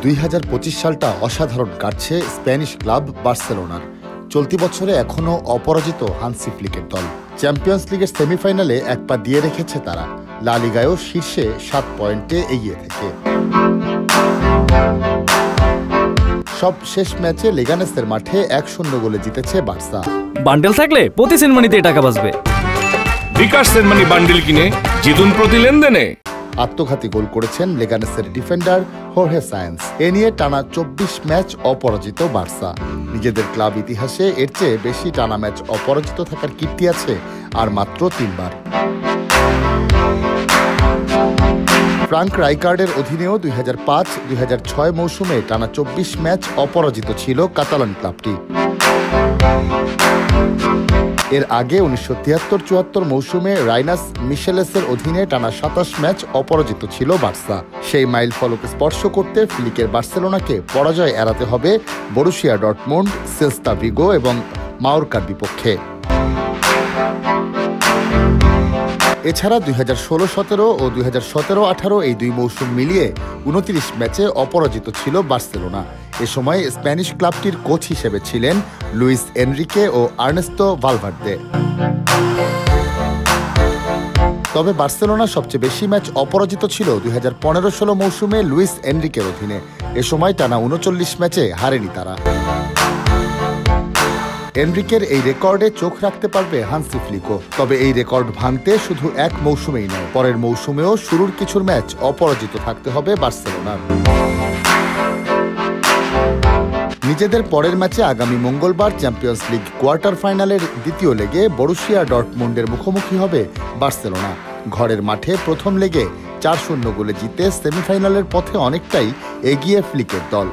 2025 সালটা অসাধারণ কাটছে স্প্যানিশ ক্লাব বার্সেলোনার। চলতি বছরে এখনও অপরাজিত হান্সি ফ্লিকের দল। চ্যাম্পিয়ন্স লিগের সেমিফাইনালে এক পা দিয়ে রেখেছে তারা, লা লিগায়ও শীর্ষে 7 পয়েন্টে এগিয়ে থেকে। সব শেষ ম্যাচে লেগানেসের মাঠে 1-0 গোলে জিতেছে বার্সা। বান্ডেল থাকলে প্রতি সেনমানিতে টাকা বাঁচবে। বিকাশ সেনমানি বান্ডেল কিনে জিতুন প্রতি লেনদেনে। আত্মঘাতী গোল করেছেন লেগানেসের ডিফেন্ডার হোর্হে সায়েন্স। এ নিয়ে টানা 24 ম্যাচ অপরাজিত বার্সা। নিজেদের ক্লাব ইতিহাসে এর চেয়ে বেশি টানা ম্যাচ অপরাজিত থাকার কীর্তি আছে আর মাত্র 3 বার। ফ্রাঙ্ক রাইকার্ডের অধীনেও 2005-2006 মৌসুমে টানা 24 ম্যাচ অপরাজিত ছিল কাতালান ক্লাবটি। এর আগে 1973-74 মৌসুমে রাইনাস মিশেলেসের অধীনে টানা 27 ম্যাচ অপরাজিত ছিল বার্সা। সেই মাইল ফলক স্পর্শ করতে ফ্লিকের বার্সেলোনাকে পরাজয় এড়াতে হবে বরুসিয়া ডর্টমুন্ড, সেল্তা ভিগো এবং মায়োর্কার বিপক্ষে। এছাড়া 2016-17 ও 2017-18 এই দুই মৌসুম মিলিয়ে 29 ম্যাচে অপরাজিত ছিল বার্সেলোনা। এ সময় স্প্যানিশ ক্লাবটির কোচ হিসেবে ছিলেন লুইস এনরিকে ও আর্নেস্তো ভালভার্দে। তবে বার্সেলোনা সবচেয়ে বেশি ম্যাচ অপরাজিত ছিল 2015-16 মৌসুমে লুইস এনরিকের অধীনে। এ সময় টানা 39 ম্যাচে হারেনি তারা। এনরিকের এই রেকর্ডে চোখ রাখতে পারবে হান্সি ফ্লিকও। তবে এই রেকর্ড ভাঙতে শুধু এক মৌসুমেই নয়, পরের মৌসুমেও শুরুর কিছুর ম্যাচ অপরাজিত থাকতে হবে বার্সেলোনার। নিজেদের পরের ম্যাচে আগামী মঙ্গলবার চ্যাম্পিয়ন্স লিগ কোয়ার্টার ফাইনালের দ্বিতীয় লেগে বরুসিয়া ডর্টমুন্ডের মুখোমুখি হবে বার্সেলোনা। ঘরের মাঠে প্রথম লেগে 4-0 গোলে জিতে সেমিফাইনালের পথে অনেকটাই এগিয়ে ফ্লিকের দল।